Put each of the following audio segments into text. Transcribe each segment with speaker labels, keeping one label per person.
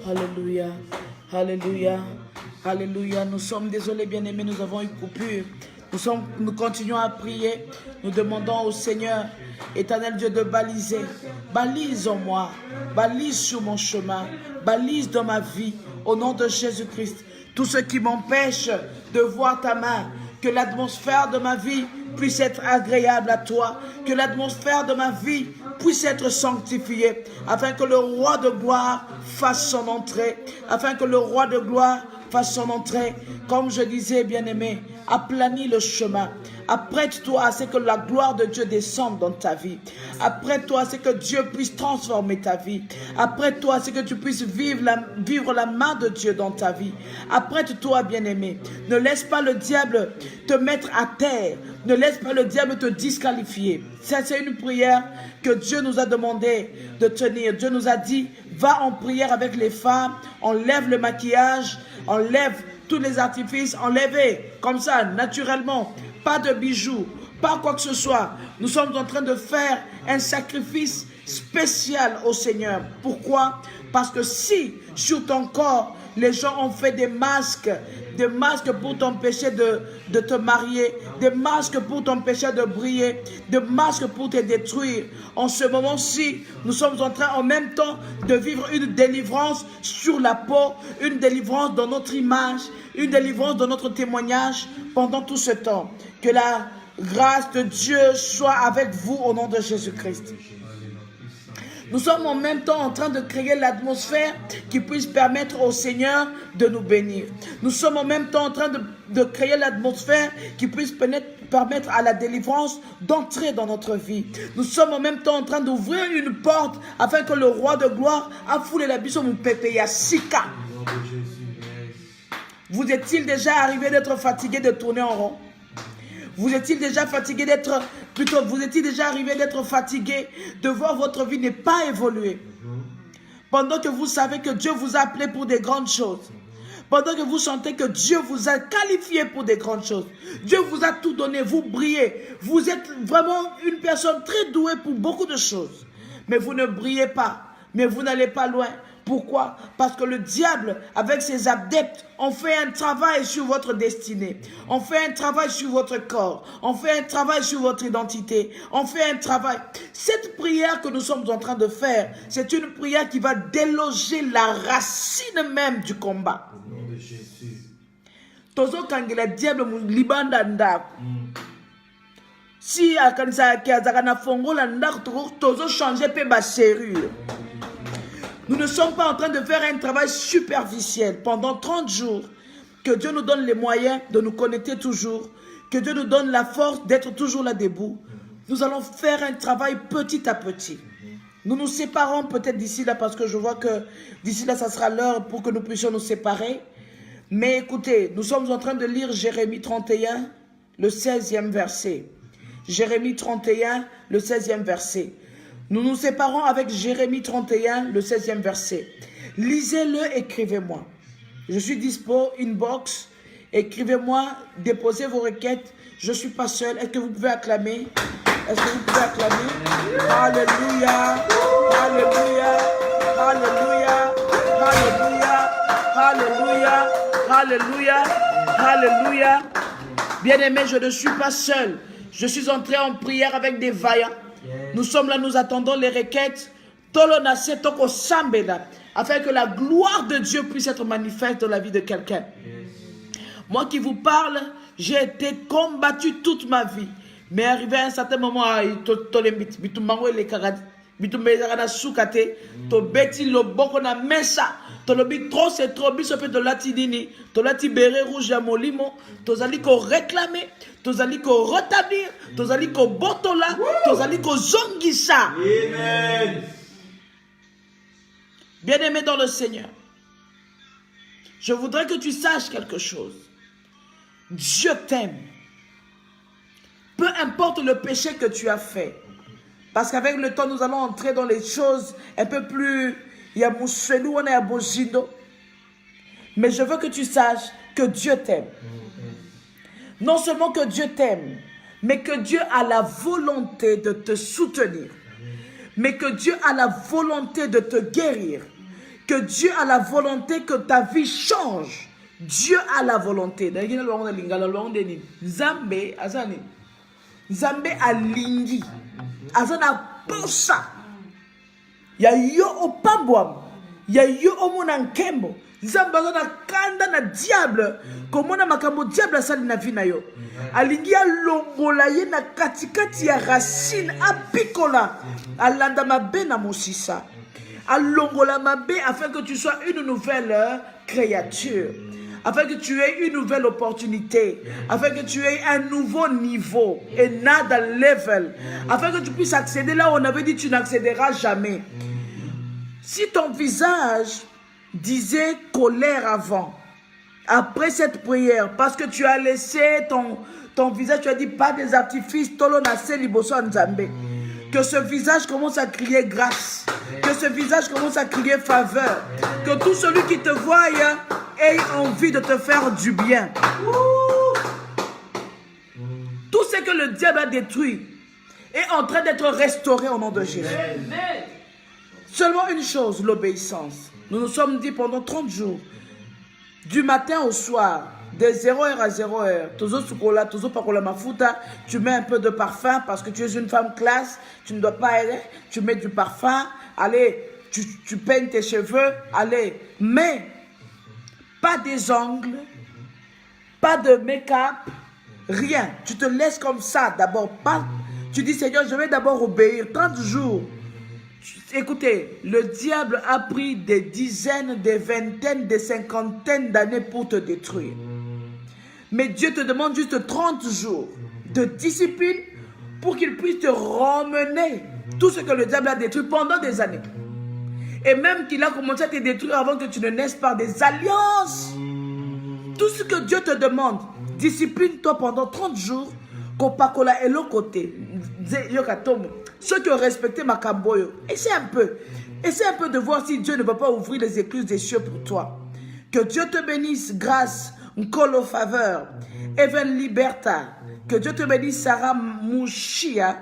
Speaker 1: Alléluia. Alléluia. Alléluia. Nous sommes désolés, bien-aimés, nous avons eu coupure. Nous continuons à prier. Nous demandons au Seigneur, éternel Dieu, de baliser. Balise en moi. Balise sur mon chemin. Balise dans ma vie. Au nom de Jésus-Christ. Tout ce qui m'empêche de voir ta main. Que l'atmosphère de ma vie puisse être agréable à toi. Que l'atmosphère de ma vie puisse être sanctifiée. Afin que le roi de gloire fasse son entrée. Afin que le roi de gloire fasse son entrée. Comme je disais, bien-aimé, aplanis le chemin. Apprête-toi à ce que la gloire de Dieu descende dans ta vie. Apprête-toi à ce que Dieu puisse transformer ta vie. Apprête-toi à ce que tu puisses vivre la main de Dieu dans ta vie. Apprête-toi, bien-aimé. Ne laisse pas le diable te mettre à terre. Ne laisse pas le diable te disqualifier. Ça, c'est une prière que Dieu nous a demandé de tenir. Dieu nous a dit, va en prière avec les femmes, enlève le maquillage, enlève tous les artifices, enlevez comme ça, naturellement. Pas de bijoux, pas quoi que ce soit. Nous sommes en train de faire un sacrifice spécial au Seigneur. Pourquoi? Parce que si sur ton corps, les gens ont fait des masques pour t'empêcher de te marier, des masques pour t'empêcher de briller, des masques pour te détruire. En ce moment-ci, nous sommes en train en même temps de vivre une délivrance sur la peau, une délivrance dans notre image, une délivrance dans notre témoignage pendant tout ce temps. Que la grâce de Dieu soit avec vous au nom de Jésus-Christ. Nous sommes en même temps en train de créer l'atmosphère qui puisse permettre au Seigneur de nous bénir. Nous sommes en même temps en train de créer l'atmosphère qui puisse permettre à la délivrance d'entrer dans notre vie. Nous sommes en même temps en train d'ouvrir une porte afin que le roi de gloire a foulé la bise mon pépé à Sika. Vous est-il déjà arrivé d'être fatigué de tourner en rond? Vous est-il déjà fatigué vous est-il déjà arrivé d'être fatigué de voir votre vie n'est pas évoluer? Pendant que vous savez que Dieu vous a appelé pour des grandes choses. Pendant que vous sentez que Dieu vous a qualifié pour des grandes choses. Dieu vous a tout donné, vous brillez. Vous êtes vraiment une personne très douée pour beaucoup de choses. Mais vous ne brillez pas, mais vous n'allez pas loin. Pourquoi? Parce que le diable, avec ses adeptes, ont fait un travail sur votre destinée. On fait un travail sur votre corps. On fait un travail sur votre identité. On fait un travail. Cette prière que nous sommes en train de faire, c'est une prière qui va déloger la racine même du combat. Au nom de Jésus. Tozo kangela diable libanda ndako. Si akanisa kiazakana fongola ndako tozo changer pe ba serrure. Nous ne sommes pas en train de faire un travail superficiel pendant 30 jours. Que Dieu nous donne les moyens de nous connecter toujours. Que Dieu nous donne la force d'être toujours là debout. Nous allons faire un travail petit à petit. Nous nous séparons peut-être d'ici là parce que je vois que d'ici là, ça sera l'heure pour que nous puissions nous séparer. Mais écoutez, nous sommes en train de lire Jérémie 31, le 16e verset. Jérémie 31, le 16e verset. Nous nous séparons avec Jérémie 31, le 16e verset. Lisez-le, écrivez-moi. Je suis dispo, inbox. Écrivez-moi, déposez vos requêtes. Je ne suis pas seul. Est-ce que vous pouvez acclamer? Est-ce que vous pouvez acclamer? Alléluia, Alléluia, Alléluia, Alléluia, Alléluia, Alléluia, Alléluia. Bien-aimé, je ne suis pas seul. Je suis entré en prière avec des vaillants. Nous sommes là, nous attendons les requêtes. Afin que la gloire de Dieu puisse être manifeste dans la vie de quelqu'un. Moi qui vous parle, j'ai été combattu toute ma vie. Mais arrivé à un certain moment, Tolobi trop c'est trop biso pe tolati nini tolati béré rouge ya molimo tozali ko réclamer tozali ko retablir tozali ko botola tozali ko zongisa. Amen. Bien-aimé dans le Seigneur, je voudrais que tu saches quelque chose. Dieu t'aime. Peu importe le péché que tu as fait. Parce qu'avec le temps, nous allons entrer dans les choses un peu plus... Mais je veux que tu saches que Dieu t'aime. Non seulement que Dieu t'aime, mais que Dieu a la volonté de te soutenir. Mais que Dieu a la volonté de te guérir. que Dieu a la volonté que ta vie change. Dieu a la volonté. Nzambe alingi. Azana posa. Ya yo opambwam. Ya yo omona nkembo. Nzambe azana kanda na diable. Komona makambo diable asali na vie na yo. Alingi alongola ye na katikati ya racine apikola. Alanda mabe na mosisa. Alongola mabe afin que tu sois une nouvelle créature. Afin que tu aies une nouvelle opportunité, afin que tu aies un nouveau niveau, another level, afin que tu puisses accéder là où on avait dit tu n'accéderas jamais. Si ton visage disait colère avant, après cette prière, parce que tu as laissé ton visage, tu as dit pas des artifices, que ce visage commence à crier grâce, que ce visage commence à crier faveur, que tout celui qui te voie ait envie de te faire du bien. Tout ce que le diable a détruit est en train d'être restauré au nom de Jésus. Seulement une chose, l'obéissance. Nous nous sommes dit pendant 30 jours, du matin au soir, de 0h à 0h, tu mets un peu de parfum parce que tu es une femme classe, tu ne dois pas aller, tu mets du parfum, allez, tu peignes tes cheveux, allez, mais pas des ongles, pas de make-up, rien. Tu te laisses comme ça d'abord. Tu dis Seigneur, je vais d'abord obéir 30 jours. Écoutez, le diable a pris des dizaines, des vingtaines, des cinquantaines d'années pour te détruire. Mais Dieu te demande juste 30 jours de discipline pour qu'il puisse te ramener tout ce que le diable a détruit pendant des années. Et même qu'il a commencé à te détruire avant que tu ne naisses par des alliances. Tout ce que Dieu te demande, discipline-toi pendant 30 jours. Kopakola et l'autre côté. Ceux qui ont respecté ma camboyo, essaie un peu. Essaie un peu de voir si Dieu ne va pas ouvrir les écluses des cieux pour toi. Que Dieu te bénisse, grâce, Nkolo faveur, Even Liberta. Que Dieu te bénisse, Sarah Mouchia.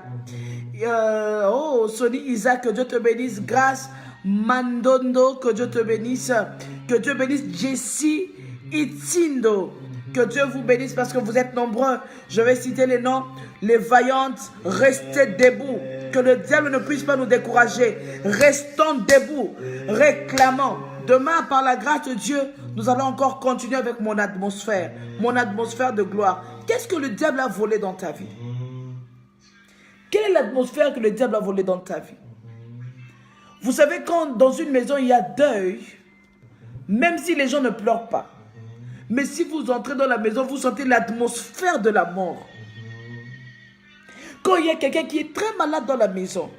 Speaker 1: Sony Isaac, que Dieu te bénisse, grâce, Mandondo, que Dieu te bénisse. Que Dieu bénisse, Jessie Itindo. Que Dieu vous bénisse parce que vous êtes nombreux. Je vais citer les noms. Les vaillantes, restez debout. Que le diable ne puisse pas nous décourager. Restons debout. Réclamons. Demain, par la grâce de Dieu, nous allons encore continuer avec mon atmosphère de gloire. Qu'est-ce que le diable a volé dans ta vie? Quelle est l'atmosphère que le diable a volé dans ta vie? Vous savez, quand dans une maison il y a deuil, même si les gens ne pleurent pas, mais si vous entrez dans la maison, vous sentez l'atmosphère de la mort. Quand il y a quelqu'un qui est très malade dans la maison,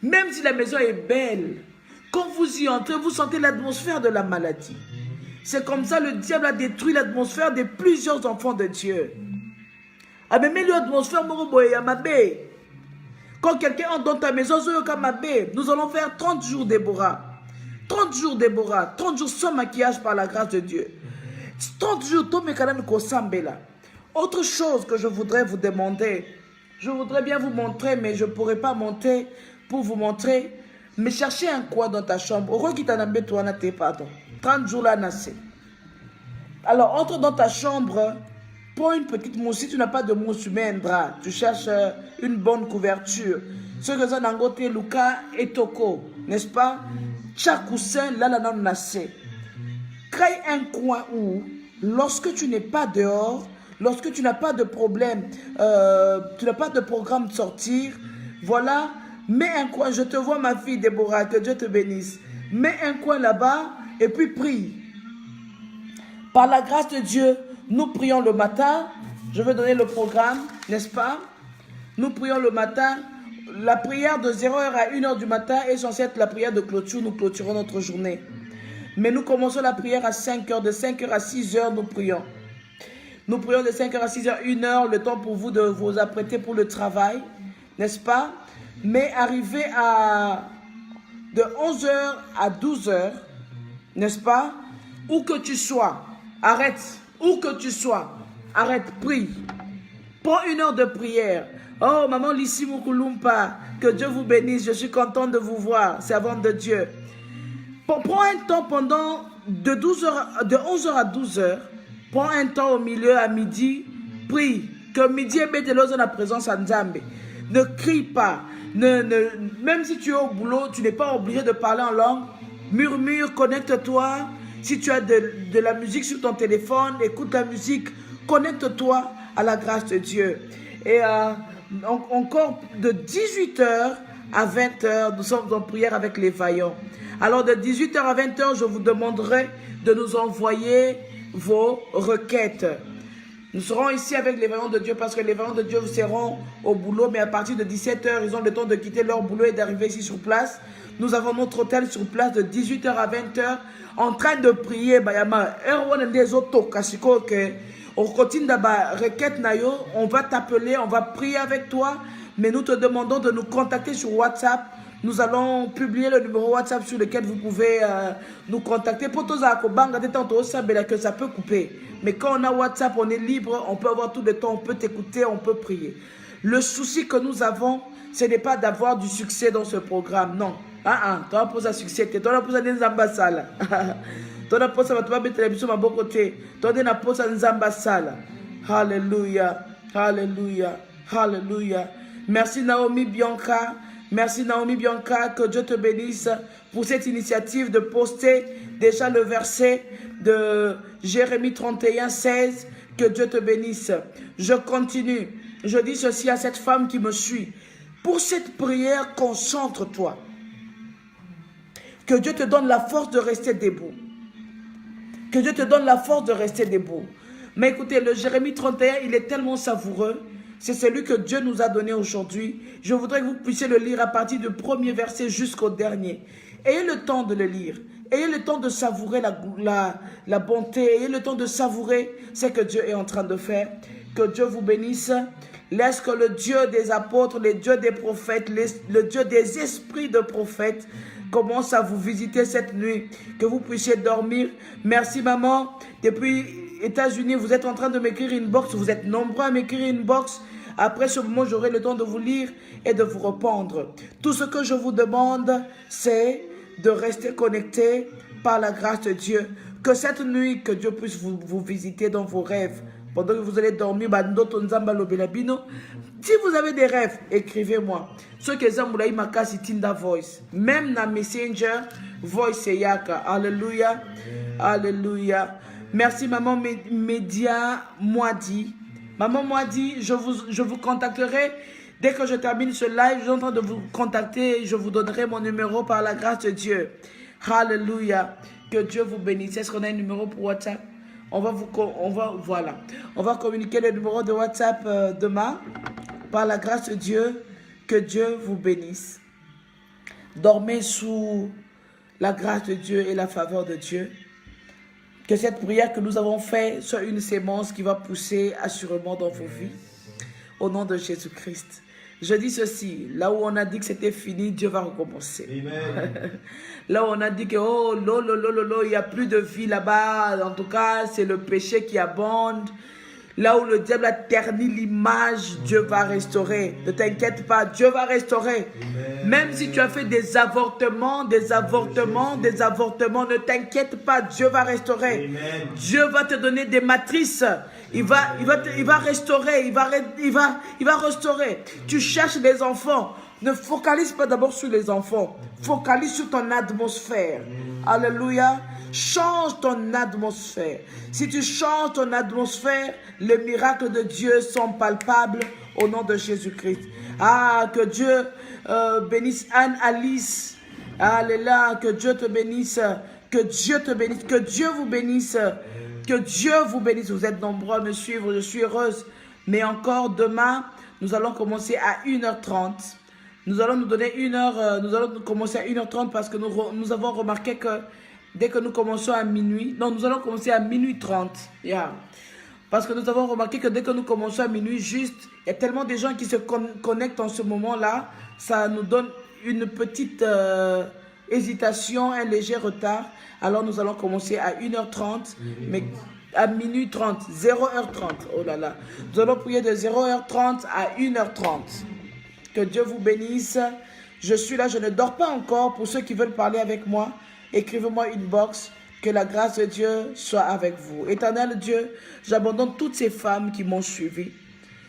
Speaker 1: même si la maison est belle, quand vous y entrez, vous sentez l'atmosphère de la maladie. C'est comme ça le diable a détruit l'atmosphère de plusieurs enfants de Dieu. Ah mais l'atmosphère, quand quelqu'un entre dans ta maison, nous allons faire 30 jours Déborah. 30 jours Déborah, 30 jours sans maquillage par la grâce de Dieu. 30 jours, autre chose que je voudrais vous demander, je voudrais bien vous montrer, mais je ne pourrais pas monter pour vous montrer. Mais cherchez un coin dans ta chambre. 30 jours là, nassé. Alors, entre dans ta chambre, prends une petite mousse. Si tu n'as pas de mousse, tu mets un drap. Tu cherches une bonne couverture. Ce que ça n'a pas Luka et Toko, n'est-ce pas? Chaque coussin, là, nassé. Crée un coin où, lorsque tu n'es pas dehors, lorsque tu n'as pas de problème, tu n'as pas de programme de sortir, voilà, mets un coin. Je te vois, ma fille Déborah, que Dieu te bénisse. Mets un coin là-bas et puis prie. Par la grâce de Dieu, nous prions le matin. Je vais donner le programme, n'est-ce pas? Nous prions le matin. La prière de 0h à 1h du matin est censée être la prière de clôture. Nous clôturons notre journée. Mais nous commençons la prière à 5h. De 5h à 6h, nous prions. Nous prions de 5h à 6h, 1h, le temps pour vous de vous apprêter pour le travail, n'est-ce pas? Mais arrivé de 11h à 12h, n'est-ce pas? Où que tu sois, arrête. Où que tu sois, arrête, prie. Prends 1 heure de prière. Oh, maman Lissi Moukoulumpa, que Dieu vous bénisse. Je suis contente de vous voir, servante de Dieu. Prends un temps pendant de 11h à 12h. Prends un temps au milieu à midi. Prie. Que midi et bête dans la présence à Nzambe. Ne crie pas. Même si tu es au boulot, tu n'es pas obligé de parler en langue. Murmure, connecte-toi. Si tu as de la musique sur ton téléphone, écoute la musique. Connecte-toi à la grâce de Dieu. Et encore de 18h à 20h, nous sommes en prière avec les vaillants. Alors de 18h à 20h, je vous demanderai de nous envoyer vos requêtes. Nous serons ici avec les vaillants de Dieu parce que les vaillants de Dieu seront au boulot, mais à partir de 17h, ils ont le temps de quitter leur boulot et d'arriver ici sur place. Nous avons notre hôtel sur place de 18h à 20h en train de prier. On continue d'abord requête nayo, on va t'appeler, on va prier avec toi, mais nous te demandons de nous contacter sur WhatsApp. Nous allons publier le numéro WhatsApp sur lequel vous pouvez nous contacter. Pour tous que ça peut couper. Mais quand on a WhatsApp, on est libre, on peut avoir tout le temps, on peut t'écouter, on peut prier. Le souci que nous avons, ce n'est pas d'avoir du succès dans ce programme, non. Tu as posé un succès, tu as posé des ambassades. Tu as posé un télévision à bon côté. Tu as posé un ambassade. Alléluia, alléluia, alléluia. Merci Naomi Bianca. Merci Naomi Bianca, que Dieu te bénisse pour cette initiative de poster déjà le verset de Jérémie 31, 16. Que Dieu te bénisse. Je continue. Je dis ceci à cette femme qui me suit. Pour cette prière, concentre-toi. Que Dieu te donne la force de rester debout. Que Dieu te donne la force de rester debout. Mais écoutez, le Jérémie 31, il est tellement savoureux. C'est celui que Dieu nous a donné aujourd'hui. Je voudrais que vous puissiez le lire à partir du premier verset jusqu'au dernier. Ayez le temps de le lire. Ayez le temps de savourer la bonté. Ayez le temps de savourer ce que Dieu est en train de faire. Que Dieu vous bénisse. Laisse que le Dieu des apôtres, le Dieu des prophètes, le Dieu des esprits de prophètes commence à vous visiter cette nuit. Que vous puissiez dormir. Merci maman. Depuis États-Unis, vous êtes en train de m'écrire une box. Vous êtes nombreux à m'écrire une box. Après ce moment, j'aurai le temps de vous lire et de vous répondre. Tout ce que je vous demande, c'est de rester connecté par la grâce de Dieu. Que cette nuit, que Dieu puisse vous visiter dans vos rêves. Pendant que vous allez dormir, si vous avez des rêves, écrivez-moi. Ceux qui ont Makasi Tinda Voice, même dans Messenger, Voice et Yaka. Alléluia. Alléluia. Merci maman Média Moadi. Maman Moadi, je vous contacterai dès que je termine ce live. Je suis en train de vous contacter et je vous donnerai mon numéro par la grâce de Dieu. Alléluia. Que Dieu vous bénisse. Est-ce qu'on a un numéro pour WhatsApp? On va communiquer le numéro de WhatsApp demain. Par la grâce de Dieu, que Dieu vous bénisse. Dormez sous la grâce de Dieu et la faveur de Dieu. Que cette prière que nous avons faite soit une sémence qui va pousser assurément dans vos vies. Au nom de Jésus-Christ. Je dis ceci, là où on a dit que c'était fini, Dieu va recommencer. Amen. Là où on a dit que oh, il n'y a plus de vie là-bas, en tout cas, c'est le péché qui abonde. Là où le diable a terni l'image, Dieu va restaurer. Ne t'inquiète pas, Dieu va restaurer. Amen. Même si tu as fait des avortements, ne t'inquiète pas, Dieu va restaurer. Amen. Dieu va te donner des matrices. Il va restaurer, il va restaurer. Tu cherches des enfants. Ne focalise pas d'abord sur les enfants. Focalise sur ton atmosphère. Alléluia. Change ton atmosphère. Si tu changes ton atmosphère, les miracles de Dieu sont palpables au nom de Jésus-Christ. Ah, que Dieu bénisse Anne-Alice. Alléluia, que Dieu te bénisse. Que Dieu te bénisse. Que Dieu vous bénisse. Que Dieu vous bénisse. Vous êtes nombreux à me suivre. Je suis heureuse. Mais encore demain, nous allons commencer à 1h30. Nous allons nous donner 1 heure. Nous allons commencer à 1h30 parce que nous avons remarqué que dès que nous commençons à minuit, non, nous allons commencer à minuit 30. Yeah. Parce que nous avons remarqué que dès que nous commençons à minuit, juste, il y a tellement de gens qui se connectent en ce moment-là, ça nous donne une petite hésitation, un léger retard. Alors nous allons commencer à 1h30, mais à minuit 30, 0h30. Oh là là. Nous allons prier de 0h30 à 1h30. Que Dieu vous bénisse. Je suis là, je ne dors pas encore. Pour ceux qui veulent parler avec moi, écrivez-moi une box. Que la grâce de Dieu soit avec vous. Éternel Dieu, j'abandonne toutes ces femmes qui m'ont suivi.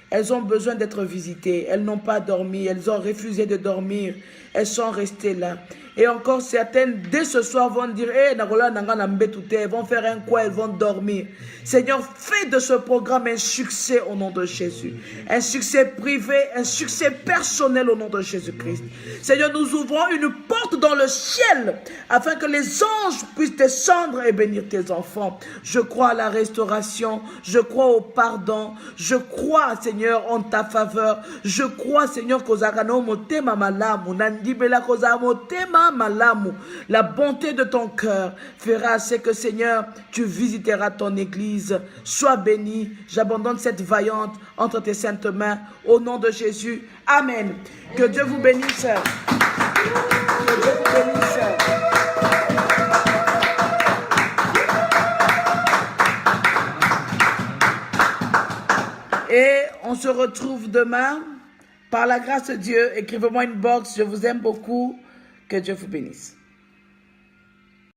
Speaker 1: Elles ont besoin d'être visitées. Elles n'ont pas dormi. Elles ont refusé de dormir. Elles sont restées là. Et encore certaines, dès ce soir, vont dire, elles vont faire un coin, elles vont dormir. Seigneur, fais de ce programme un succès au nom de Jésus. Un succès privé, un succès personnel au nom de Jésus-Christ. Seigneur, nous ouvrons une porte dans le ciel afin que les anges puissent descendre et bénir tes enfants. Je crois à la restauration. Je crois au pardon. Je crois, Seigneur, en ta faveur. Je crois, Seigneur, la bonté de ton cœur fera assez que, Seigneur, tu visiteras ton église. Sois béni. J'abandonne cette vaillante entre tes saintes mains. Au nom de Jésus. Amen. Que Dieu vous bénisse. Que Dieu vous bénisse. Et on se retrouve demain. Par la grâce de Dieu, écrivez-moi une box. Je vous aime beaucoup. Que Dieu vous bénisse.